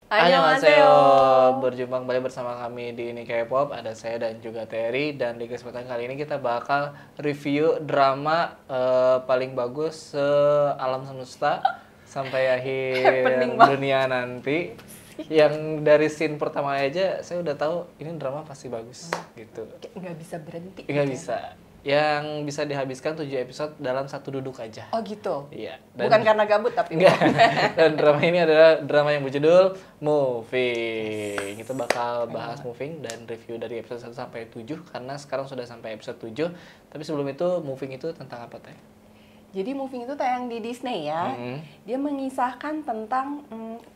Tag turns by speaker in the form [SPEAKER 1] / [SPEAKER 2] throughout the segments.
[SPEAKER 1] Annyeonghaseyo.
[SPEAKER 2] Annyeonghaseyo. Berjumpa kembali bersama kami di Ini K-pop. Ada saya dan juga Terry. Dan di kesempatan kali ini kita bakal review drama paling bagus se-alam semesta sampai akhir
[SPEAKER 1] Happening banget.
[SPEAKER 2] dunia nanti. Yang dari scene pertama aja saya udah tahu ini drama pasti bagus gitu.
[SPEAKER 1] Kayak nggak bisa berhenti.
[SPEAKER 2] Nggak
[SPEAKER 1] gitu ya.
[SPEAKER 2] bisa. Yang bisa dihabiskan 7 episode dalam satu duduk aja.
[SPEAKER 1] Oh gitu.
[SPEAKER 2] Iya.
[SPEAKER 1] Bukan karena gabut tapi.
[SPEAKER 2] Enggak. Dan drama ini adalah drama yang berjudul Moving. Kita bakal bahas Moving dan review dari episode 1 sampai 7 karena sekarang sudah sampai episode 7. Tapi sebelum itu Moving itu tentang apa, Teh?
[SPEAKER 1] Jadi Moving itu tayang di Disney ya. Dia mengisahkan tentang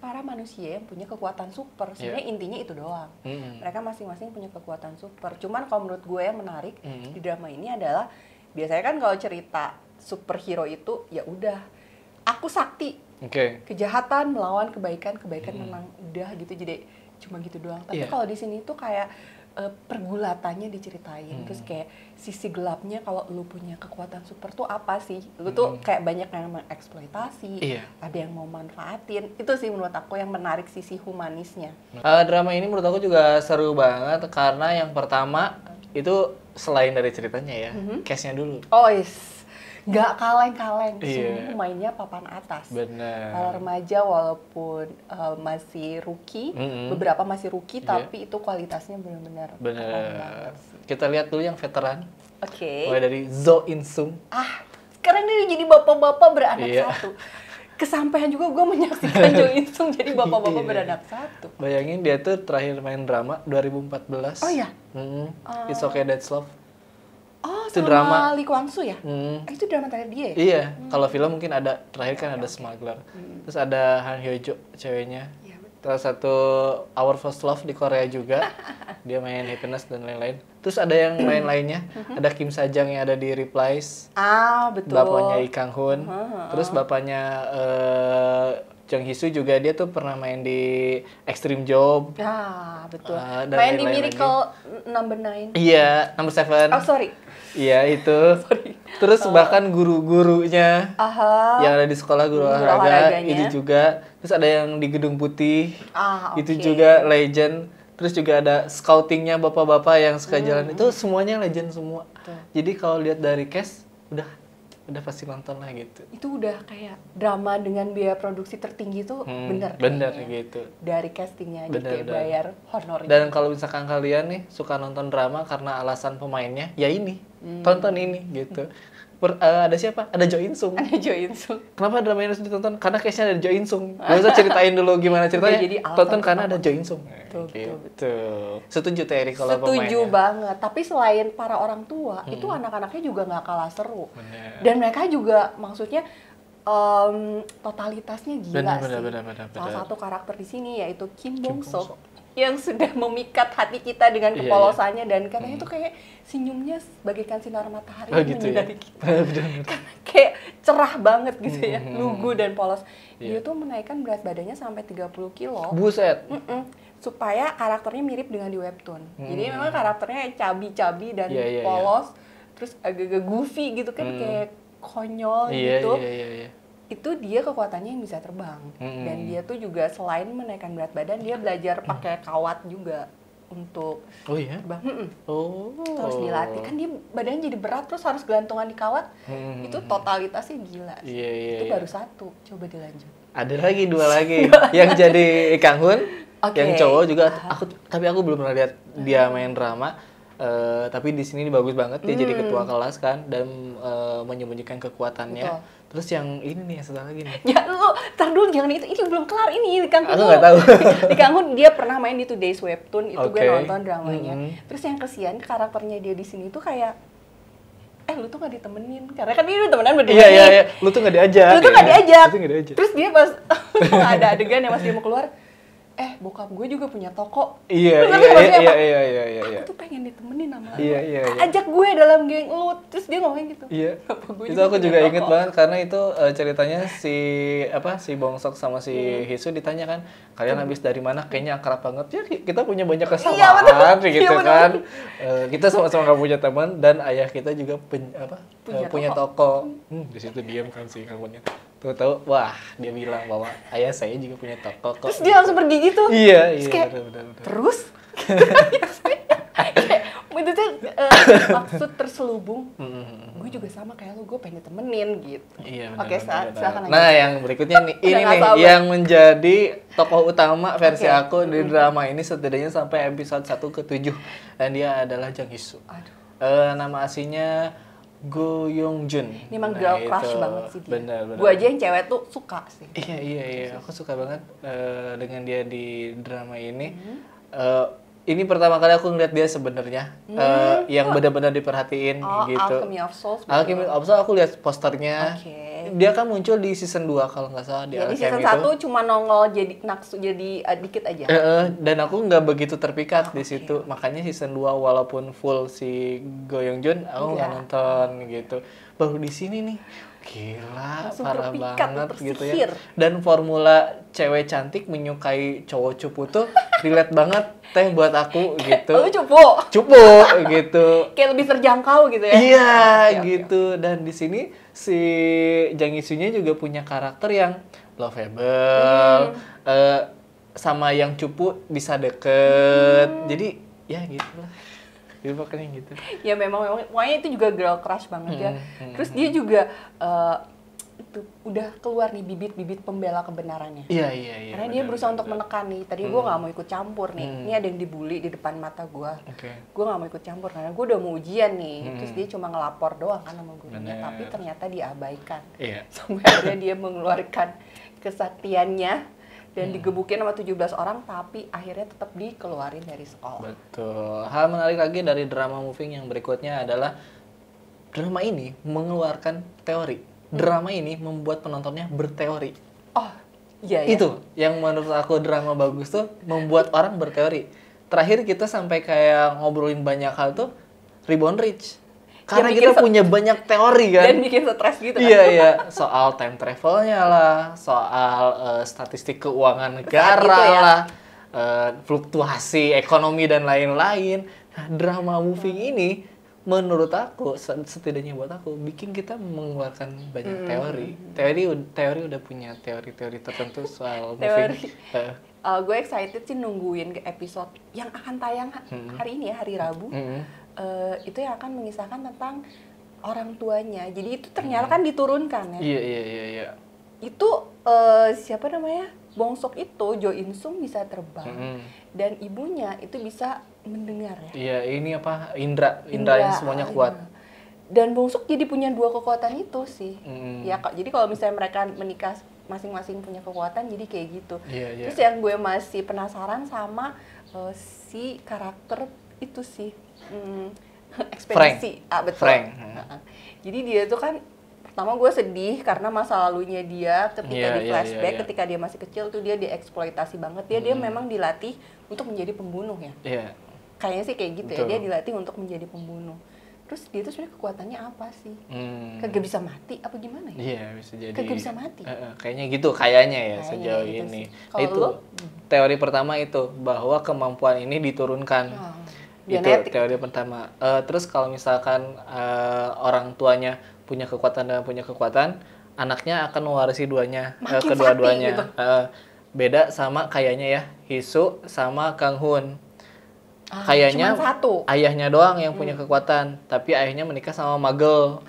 [SPEAKER 1] para manusia yang punya kekuatan super. Sebenarnya intinya itu doang. Mereka masing-masing punya kekuatan super. Cuman kalau menurut gue yang menarik di drama ini adalah biasanya kan kalau cerita superhero itu ya udah aku sakti.
[SPEAKER 2] Oke.
[SPEAKER 1] Kejahatan melawan kebaikan, kebaikan menang, udah gitu, jadi cuma gitu doang. Tapi
[SPEAKER 2] Iya.
[SPEAKER 1] kalau di sini tuh kayak pergulatannya diceritain, terus kayak sisi gelapnya kalau lu punya kekuatan super tuh apa sih? Lu tuh kayak banyak yang mengeksploitasi,
[SPEAKER 2] Iya.
[SPEAKER 1] ada yang mau manfaatin. Itu sih menurut aku yang menarik sisi humanisnya.
[SPEAKER 2] Drama ini menurut aku juga seru banget karena yang pertama itu selain dari ceritanya ya, cast-nya dulu.
[SPEAKER 1] Oh yes, nggak kaleng-kaleng,
[SPEAKER 2] Iya.
[SPEAKER 1] semua mainnya papan atas.
[SPEAKER 2] Bener.
[SPEAKER 1] Kalau remaja walaupun masih rookie, beberapa masih rookie, tapi itu kualitasnya benar-benar keren
[SPEAKER 2] Bener.
[SPEAKER 1] banget sih.
[SPEAKER 2] Kita lihat dulu yang veteran.
[SPEAKER 1] Oke.
[SPEAKER 2] Mulai dari Zo In Sung.
[SPEAKER 1] Sekarang dia jadi bapak-bapak beranak
[SPEAKER 2] Iya.
[SPEAKER 1] satu. Kesampaian juga gue menyaksikan Jo In Sung jadi bapak-bapak
[SPEAKER 2] Iya.
[SPEAKER 1] beranak satu.
[SPEAKER 2] Bayangin dia tuh terakhir main drama 2014.
[SPEAKER 1] Oh iya?
[SPEAKER 2] It's Okay That's Love.
[SPEAKER 1] Oh,
[SPEAKER 2] Itu
[SPEAKER 1] sama
[SPEAKER 2] drama.
[SPEAKER 1] Lee Kwang Soo ya? Itu drama terakhir dia ya?
[SPEAKER 2] Iya, kalau film mungkin ada terakhir kan ada Smuggler. Terus ada Han Hyo Jo ceweknya.
[SPEAKER 1] Iya, betul.
[SPEAKER 2] Terus satu Our First Love di Korea juga. Dia main Happiness dan lain-lain. Terus ada yang lain-lainnya. Ada Kim Sajang yang ada di Replies.
[SPEAKER 1] Betul.
[SPEAKER 2] Bapaknya Lee Kang Hoon. Terus bapaknya Jung Hee Soo juga dia tuh pernah main di Extreme Job.
[SPEAKER 1] Betul.
[SPEAKER 2] Dan
[SPEAKER 1] Main di
[SPEAKER 2] lain-lain
[SPEAKER 1] Miracle Number 9.
[SPEAKER 2] Iya, Number 7.
[SPEAKER 1] Oh, sorry.
[SPEAKER 2] Iya itu. Terus bahkan guru-gurunya yang ada di sekolah guru olahraga
[SPEAKER 1] olahraganya.
[SPEAKER 2] itu juga. Terus ada yang di Gedung Putih. Itu
[SPEAKER 1] Oke.
[SPEAKER 2] juga legend. Terus juga ada scoutingnya bapak-bapak yang suka jalan itu semuanya legend semua. Jadi kalau lihat dari cast udah pasti nonton lah gitu.
[SPEAKER 1] Itu udah kayak drama dengan biaya produksi tertinggi tuh bener kayaknya.
[SPEAKER 2] Gitu.
[SPEAKER 1] Dari castingnya aja
[SPEAKER 2] Bener,
[SPEAKER 1] kayak
[SPEAKER 2] bener.
[SPEAKER 1] bayar honornya.
[SPEAKER 2] Dan kalau misalkan kalian nih suka nonton drama karena alasan pemainnya, ya ini tonton ini gitu. Ada siapa? Ada Jo In Sung.
[SPEAKER 1] Ada Jo In Sung.
[SPEAKER 2] Kenapa drama ini harus ditonton? Karena case-nya ada Jo In Sung. Gak usah ceritain dulu gimana ceritanya.
[SPEAKER 1] jadi alasan
[SPEAKER 2] Tonton karena ada Jo In Sung.
[SPEAKER 1] Betul,
[SPEAKER 2] Gitu. Setuju Terry kalau
[SPEAKER 1] Setuju
[SPEAKER 2] pemainnya.
[SPEAKER 1] banget. Tapi selain para orang tua, itu anak-anaknya juga nggak kalah seru.
[SPEAKER 2] Bener.
[SPEAKER 1] Dan mereka juga maksudnya totalitasnya gila sih.
[SPEAKER 2] Bener.
[SPEAKER 1] Salah satu karakter di sini yaitu Kim Bong Sok yang sudah memikat hati kita dengan
[SPEAKER 2] Iya,
[SPEAKER 1] kepolosannya dan katanya tuh kayak senyumnya bagaikan sinar matahari
[SPEAKER 2] Oh
[SPEAKER 1] yang
[SPEAKER 2] gitu ya.
[SPEAKER 1] menyinari kita.
[SPEAKER 2] Bener.
[SPEAKER 1] Kayak cerah banget gitu ya, lugu dan polos. Dia
[SPEAKER 2] Iya.
[SPEAKER 1] tuh menaikkan berat badannya sampai 30 kilo.
[SPEAKER 2] Buset.
[SPEAKER 1] Supaya karakternya mirip dengan di webtoon. Jadi memang karakternya cabi-cabi dan
[SPEAKER 2] Iya.
[SPEAKER 1] polos, terus agak-agak goofy gitu kan, kayak konyol gitu.
[SPEAKER 2] Iya.
[SPEAKER 1] Itu dia kekuatannya yang bisa terbang. Dan dia tuh juga selain menaikkan berat badan, dia belajar pakai kawat juga untuk
[SPEAKER 2] Oh iya?
[SPEAKER 1] terbang.
[SPEAKER 2] Oh.
[SPEAKER 1] Terus dilatih kan dia badannya jadi berat terus harus gelantungan di kawat. Itu totalitasnya gila sih.
[SPEAKER 2] Iya.
[SPEAKER 1] Itu baru satu. Coba dilanjut.
[SPEAKER 2] Ada lagi, 2 lagi. Yang jadi Kang Hoon,
[SPEAKER 1] Oke.
[SPEAKER 2] yang cowok juga. Tapi aku belum pernah lihat dia main drama. Tapi di sini bagus banget dia jadi ketua kelas kan dan menyembunyikan kekuatannya.
[SPEAKER 1] Betul.
[SPEAKER 2] Terus yang ini nih, yang satu lagi nih.
[SPEAKER 1] Ya lu, tar dulu jangan itu. Ini belum kelar ini. Di Kang Hoon
[SPEAKER 2] Aku
[SPEAKER 1] tuh-
[SPEAKER 2] nggak tahu.
[SPEAKER 1] Di Kang Hoon dia pernah main di Today's Webtoon, itu gue
[SPEAKER 2] Oke.
[SPEAKER 1] nonton dramanya. Terus yang kesian karakternya dia di sini tuh kayak lu tuh gak ditemenin. Karena kan dia udah temenan berdua nih.
[SPEAKER 2] Iya. Lu tuh nggak diajak.
[SPEAKER 1] Lu tuh gak diajak.
[SPEAKER 2] Lu tuh nggak diajak.
[SPEAKER 1] Terus dia pas ada adegan yang pas dia mau keluar, bokap gue juga punya toko.
[SPEAKER 2] Iya.
[SPEAKER 1] Lu ngerti maksudnya apa?
[SPEAKER 2] Iya.
[SPEAKER 1] Aku tuh pengen ditemenin sama lu.
[SPEAKER 2] Iya.
[SPEAKER 1] Ajak gue dalam geng lu. Terus dia ngomongin gitu.
[SPEAKER 2] Iya.
[SPEAKER 1] Apa gue
[SPEAKER 2] Itu aku juga
[SPEAKER 1] punya
[SPEAKER 2] inget
[SPEAKER 1] toko?
[SPEAKER 2] banget karena itu ceritanya si Bongsok sama si Hisu ditanya kan, kalian habis dari mana? Kayaknya akrab banget. Ya kita punya banyak
[SPEAKER 1] Iya,
[SPEAKER 2] kesamaan
[SPEAKER 1] betul.
[SPEAKER 2] gitu
[SPEAKER 1] Iya, betul.
[SPEAKER 2] kan. Kita sama-sama gak punya teman dan ayah kita juga punya toko. Di situ diam kan si kawannya. Tahu-tahu, wah dia bilang bahwa ayah saya juga punya toko kok.
[SPEAKER 1] Terus dia langsung pergi gitu.
[SPEAKER 2] Iya,
[SPEAKER 1] Terus
[SPEAKER 2] iya,
[SPEAKER 1] kayak,
[SPEAKER 2] benar.
[SPEAKER 1] terus? Itu tuh maksud terselubung. Gue juga sama kayak lu, gue pengen ditemenin gitu.
[SPEAKER 2] Iya, benar.
[SPEAKER 1] Oke, silakan
[SPEAKER 2] Nah,
[SPEAKER 1] lanjut.
[SPEAKER 2] yang berikutnya nih,
[SPEAKER 1] Udah
[SPEAKER 2] ini
[SPEAKER 1] nggak
[SPEAKER 2] nih
[SPEAKER 1] sabar.
[SPEAKER 2] yang menjadi tokoh utama versi
[SPEAKER 1] Oke.
[SPEAKER 2] aku di drama ini setidaknya sampai episode 1 ke 7. Dan dia adalah Jang Hee-soo.
[SPEAKER 1] Aduh.
[SPEAKER 2] Nama aslinya Go Young Jun.
[SPEAKER 1] Ini emang girl crush banget sih dia.
[SPEAKER 2] Benar.
[SPEAKER 1] Gue aja yang cewek tuh suka sih.
[SPEAKER 2] Iya. Aku suka banget dengan dia di drama ini. Ini pertama kali aku ngeliat dia sebenarnya yang benar-benar diperhatiin gitu.
[SPEAKER 1] Alchemy of Souls.
[SPEAKER 2] Alchemy of Souls aku lihat posternya.
[SPEAKER 1] Oke.
[SPEAKER 2] Dia kan muncul di season 2 kalau nggak salah di
[SPEAKER 1] Jadi
[SPEAKER 2] Alchemy
[SPEAKER 1] season
[SPEAKER 2] itu.
[SPEAKER 1] 1 cuma nongol jadi naksu jadi dikit aja.
[SPEAKER 2] Dan aku nggak begitu terpikat di situ. Makanya season 2 walaupun full si Go Young Jun, aku nggak nonton gitu. Baru di sini nih. Gila,
[SPEAKER 1] Langsung
[SPEAKER 2] parah
[SPEAKER 1] terpikat,
[SPEAKER 2] banget gitu ya.
[SPEAKER 1] tersihir.
[SPEAKER 2] Dan formula cewek cantik menyukai cowok cupu tuh relate banget teh buat aku gitu.
[SPEAKER 1] Lu cupu.
[SPEAKER 2] Cupu gitu.
[SPEAKER 1] Kayak lebih terjangkau gitu ya.
[SPEAKER 2] Iya
[SPEAKER 1] Oke.
[SPEAKER 2] gitu. Dan di sini si Jang Hee-soo-nya juga punya karakter yang lovable, sama yang cupu bisa deket. Jadi ya gitu lah. Jadi pokoknya gitu.
[SPEAKER 1] Ya memang pokoknya itu juga girl crush banget ya. Terus dia juga itu udah keluar nih bibit-bibit pembela kebenarannya.
[SPEAKER 2] Iya.
[SPEAKER 1] Karena dia berusaha untuk menekan nih. Tadi gue nggak mau ikut campur nih. Ini ada yang dibully di depan mata gue.
[SPEAKER 2] Oke.
[SPEAKER 1] Gue nggak mau ikut campur karena gue udah mau ujian nih. Terus dia cuma ngelapor doang kan sama gurunya.
[SPEAKER 2] Bener.
[SPEAKER 1] Tapi ternyata diabaikan.
[SPEAKER 2] Iya.
[SPEAKER 1] Sampai akhirnya dia mengeluarkan kesaktiannya dan digebukin sama 17 orang, tapi akhirnya tetap dikeluarin dari sekolah.
[SPEAKER 2] Betul. Hal menarik lagi dari drama moving yang berikutnya adalah drama ini mengeluarkan teori. Drama ini membuat penontonnya berteori.
[SPEAKER 1] Oh, iya ya.
[SPEAKER 2] Itu yang menurut aku drama bagus tuh membuat orang berteori. Terakhir kita sampai kayak ngobrolin banyak hal tuh Reborn Rich. Karena
[SPEAKER 1] bikin
[SPEAKER 2] kita punya banyak teori kan.
[SPEAKER 1] Dan bikin stres gitu kan.
[SPEAKER 2] Iya. Soal time travelnya lah, soal statistik keuangan negara
[SPEAKER 1] itu ya.
[SPEAKER 2] lah, fluktuasi ekonomi dan lain-lain. Nah, drama moving ini menurut aku, setidaknya buat aku, bikin kita mengeluarkan banyak teori. Teori udah punya teori-teori tertentu soal moving.
[SPEAKER 1] Gue excited sih nungguin ke episode yang akan tayang hari ini ya, hari Rabu. Itu yang akan mengisahkan tentang orang tuanya. Jadi itu ternyata kan diturunkan ya.
[SPEAKER 2] Iya.
[SPEAKER 1] Itu siapa namanya? Bongsok itu Jo In Sung bisa terbang dan ibunya itu bisa mendengar ya.
[SPEAKER 2] Iya, ini apa? Indra yang semuanya kuat.
[SPEAKER 1] Dan Bongsok jadi punya dua kekuatan itu sih. Ya, jadi kalau misalnya mereka menikah masing-masing punya kekuatan jadi kayak gitu.
[SPEAKER 2] Iya.
[SPEAKER 1] Terus yang gue masih penasaran sama si karakter itu sih. Ekspedisi. Betul.
[SPEAKER 2] Frank.
[SPEAKER 1] Jadi dia tuh kan pertama gue sedih karena masa lalunya dia ketika di flashback ketika dia masih kecil tuh dia dieksploitasi banget. Dia memang dilatih untuk menjadi pembunuh ya.
[SPEAKER 2] Iya.
[SPEAKER 1] Kayaknya sih kayak gitu.
[SPEAKER 2] Betul.
[SPEAKER 1] Ya, dia dilatih untuk menjadi pembunuh. Terus dia tuh sebenarnya kekuatannya apa sih? Kagak bisa mati apa gimana ya?
[SPEAKER 2] Iya, bisa jadi.
[SPEAKER 1] Kagak bisa mati.
[SPEAKER 2] Kayaknya gitu, kayaknya ya sejauh
[SPEAKER 1] gitu
[SPEAKER 2] ini.
[SPEAKER 1] Kalau
[SPEAKER 2] Itu teori pertama itu bahwa kemampuan ini diturunkan. Itu
[SPEAKER 1] genetik.
[SPEAKER 2] teori pertama. Terus kalau misalkan orang tuanya punya kekuatan dan punya kekuatan, anaknya akan mewarisi kedua-duanya.
[SPEAKER 1] Gitu.
[SPEAKER 2] Beda sama kayaknya ya, Hee-soo sama Kang Hoon. Kayaknya
[SPEAKER 1] Cuman satu.
[SPEAKER 2] ayahnya doang yang punya kekuatan, tapi ayahnya menikah sama Magel.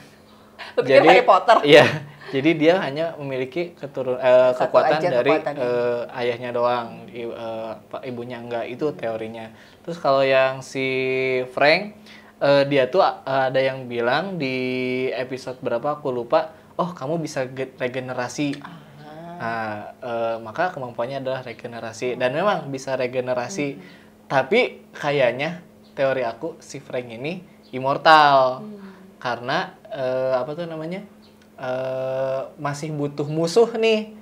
[SPEAKER 1] Lu pikir Harry Potter?
[SPEAKER 2] Iya, jadi dia hanya memiliki kekuatan
[SPEAKER 1] aja
[SPEAKER 2] dari
[SPEAKER 1] kekuatannya.
[SPEAKER 2] ayahnya doang, ibunya enggak. Itu teorinya. Terus kalau yang si Frank, dia tuh ada yang bilang di episode berapa aku lupa, oh kamu bisa regenerasi. Nah, maka kemampuannya adalah regenerasi dan memang bisa regenerasi. Tapi kayaknya teori aku si Frank ini immortal karena apa tuh namanya masih butuh musuh nih.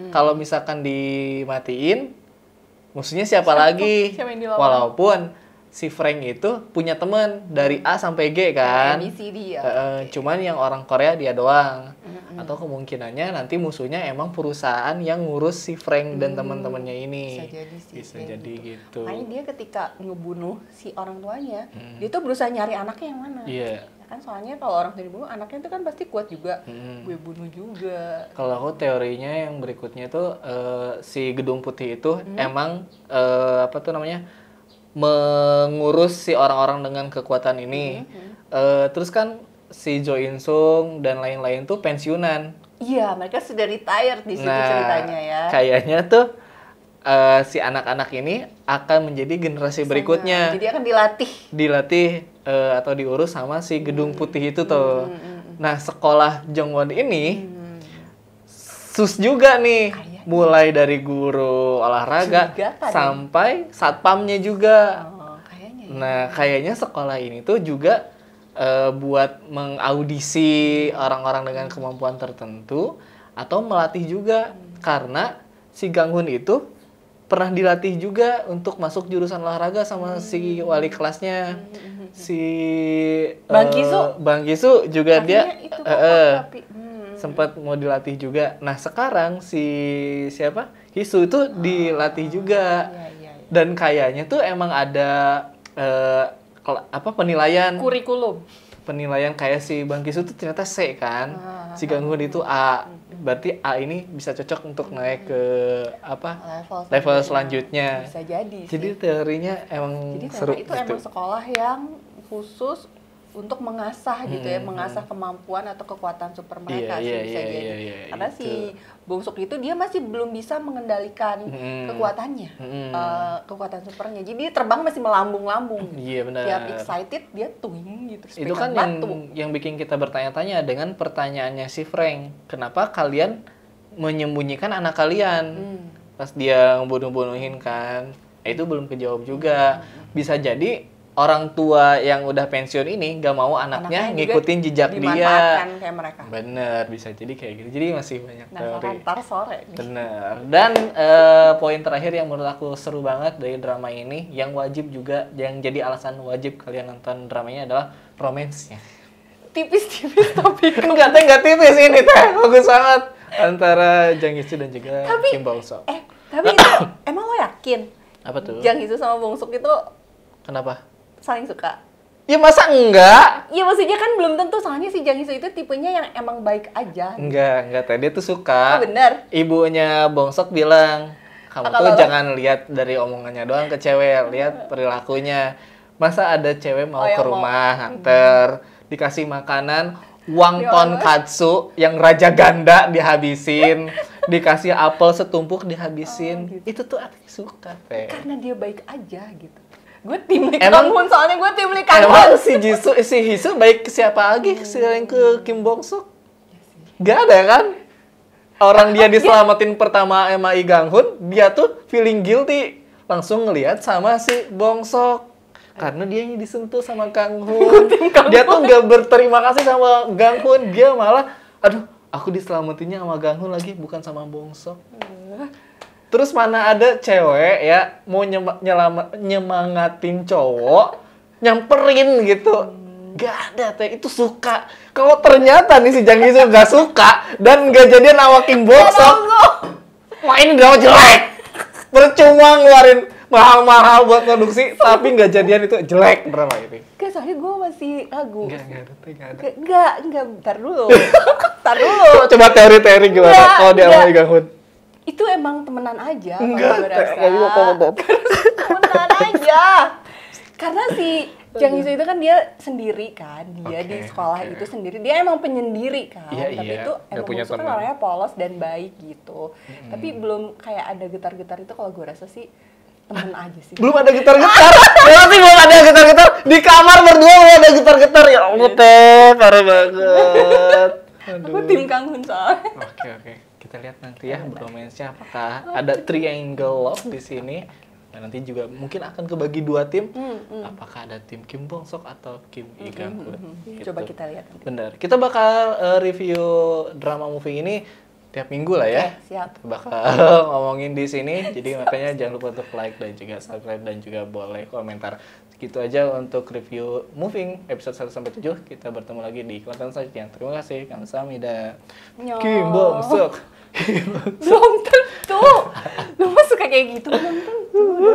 [SPEAKER 2] Kalau misalkan dimatiin, musuhnya siapa lagi?
[SPEAKER 1] Siapa yang dilawan?
[SPEAKER 2] Walaupun si Frank itu punya teman dari A sampai G kan.
[SPEAKER 1] ABCD ya.
[SPEAKER 2] Cuman yang orang Korea dia doang. Atau kemungkinannya nanti musuhnya emang perusahaan yang ngurus si Frank dan teman-temannya ini.
[SPEAKER 1] Bisa jadi sih.
[SPEAKER 2] Bisa jadi gitu.
[SPEAKER 1] Makanya dia ketika ngebunuh si orang tuanya, dia tuh berusaha nyari anaknya yang mana.
[SPEAKER 2] Iya.
[SPEAKER 1] kan soalnya kalau orang tua dibunuh anaknya itu kan pasti kuat juga, gue bunuh juga.
[SPEAKER 2] Kalau aku teorinya yang berikutnya itu si Gedung Putih itu emang apa tuh namanya mengurus si orang-orang dengan kekuatan ini. Terus kan si Jo In Sung dan lain-lain tuh pensiunan.
[SPEAKER 1] Iya, mereka sudah retired di situ ceritanya ya.
[SPEAKER 2] Kayaknya tuh si anak-anak ini akan menjadi generasi berikutnya.
[SPEAKER 1] Jadi akan
[SPEAKER 2] dilatih atau diurus sama si Gedung Putih itu tuh. Nah, sekolah Jongwon ini sus juga nih. Mulai dari guru olahraga sampai satpamnya juga.
[SPEAKER 1] Kayaknya.
[SPEAKER 2] Nah, kayaknya sekolah ini tuh juga buat mengaudisi orang-orang dengan kemampuan tertentu atau melatih juga karena si Ganghun itu pernah dilatih juga untuk masuk jurusan olahraga sama si wali kelasnya si Bang Kisu juga dia sempat mau dilatih juga. Nah sekarang si siapa Hisu itu dilatih juga dan kayaknya tuh emang ada penilaian penilaian kayak si Bang Kisu tuh ternyata C kan, si Ganghun itu A, berarti A ini bisa cocok untuk naik ke level selanjutnya.
[SPEAKER 1] Bisa jadi sih.
[SPEAKER 2] Jadi teorinya emang seru.
[SPEAKER 1] Itu emang sekolah yang khusus untuk mengasah gitu ya, mengasah kemampuan atau kekuatan super mereka bisa jadi. Karena si Bongsuk itu dia masih belum bisa mengendalikan kekuatannya, kekuatan supernya. Jadi terbang masih melambung-lambung.
[SPEAKER 2] Iya benar.
[SPEAKER 1] Tiap excited dia tuing gitu.
[SPEAKER 2] Itu kan yang bikin kita bertanya-tanya dengan pertanyaannya si Frank. Kenapa kalian menyembunyikan anak kalian pas dia ngebunuh-bunuhin kan? Itu belum kejawab juga. Bisa jadi orang tua yang udah pensiun ini gak mau anaknya ngikutin jejak dia.
[SPEAKER 1] Kayak mereka.
[SPEAKER 2] Bener, bisa jadi kayak gitu. Jadi masih banyak teori.
[SPEAKER 1] Ntar sore nih.
[SPEAKER 2] Bener. Dan poin terakhir yang menurut aku seru banget dari drama ini, yang wajib juga, yang jadi alasan wajib kalian nonton dramanya adalah romance-nya.
[SPEAKER 1] Tipis-tipis topik.
[SPEAKER 2] Enggak tipis ini teh. Bagus banget. Antara Jang Hee-soo dan juga Kim Bong-sok.
[SPEAKER 1] Tapi itu emang lo yakin?
[SPEAKER 2] Apa tuh?
[SPEAKER 1] Jang Hee-soo sama Bong-suk itu
[SPEAKER 2] kenapa?
[SPEAKER 1] Saling suka.
[SPEAKER 2] Ya masa enggak?
[SPEAKER 1] Ya maksudnya kan belum tentu, soalnya si Jang Hee-soo itu tipenya yang emang baik aja.
[SPEAKER 2] Enggak tadi tuh suka.
[SPEAKER 1] Oh bener?
[SPEAKER 2] Ibunya Bongsok bilang, kamu tuh jangan lihat dari omongannya doang ke cewek, lihat perilakunya. Masa ada cewek mau ke rumah, nganter, dikasih makanan, uang tonkatsu yang raja ganda dihabisin, dikasih apel setumpuk dihabisin. Gitu. Itu tuh artinya suka, teh.
[SPEAKER 1] Karena dia baik aja gitu. Gue tim Lee Kang-hun, soalnya gue tim Lee Kang-hun.
[SPEAKER 2] Emang si Hee-soo baik ke siapa lagi selain ke Kim Bong-sok? Gak ada kan? Orang dia diselamatin pertama sama Lee Kang-hun, dia tuh feeling guilty. Langsung ngelihat sama si Bong-sok. Karena dia yang disentuh sama Kang-hun. Dia tuh gak berterima kasih sama Kang-hun. Dia malah, aduh aku diselamatinnya sama Kang-hun lagi, bukan sama Bong-sok. Terus mana ada cewek ya mau nyemangatin cowok, nyamperin gitu. Gak ada teh, itu suka. Kalau ternyata nih si Jang Hee-soo gak suka dan gak jadian sama Kim Bong-sok, main drama jelek. Percuma ngeluarin mahal-mahal buat produksi, tapi gak jadian itu jelek drama ini.
[SPEAKER 1] Gak, soalnya gue masih ragu.
[SPEAKER 2] Gak ada.
[SPEAKER 1] Enggak, bentar dulu.
[SPEAKER 2] Coba teori-teori gimana kalau dia sama Lee Kang-hun.
[SPEAKER 1] Itu emang temenan aja.
[SPEAKER 2] Enggak,
[SPEAKER 1] temenan aja. Karena si Jang Hee-soo itu kan dia sendiri kan, dia di sekolah itu sendiri, dia emang penyendiri kan, tapi itu emang Bong-sok kan orangnya polos dan baik gitu. Tapi belum kayak ada getar-getar itu, kalau gue rasa sih temen aja sih.
[SPEAKER 2] Belum ada getar-getar. Berarti belum ada getar-getar di kamar berdua, belum ada getar-getar. Ya Allah teh, parah banget.
[SPEAKER 1] Aku tim Kang-hun soalnya.
[SPEAKER 2] Oke. Kita lihat nanti ya bromance-nya apakah ada triangle love di sini. Nah, nanti juga mungkin akan kebagi dua tim. Apakah ada tim Kim Bong-sok atau Kim Lee Kang-hun?
[SPEAKER 1] Gitu. Coba kita lihat.
[SPEAKER 2] Benar. Kita bakal review drama movie ini tiap minggu lah ya.
[SPEAKER 1] Siap.
[SPEAKER 2] Bakal ngomongin di sini. Jadi makanya jangan lupa untuk like dan juga subscribe dan juga boleh komentar. Gitu aja untuk review Moving episode 1-7. Kita bertemu lagi di konten selanjutnya. Terima kasih. Kamsahamnida. Kim Bong-sok.
[SPEAKER 1] Belum tentu. Lu mah suka kayak gitu. Belum tentu.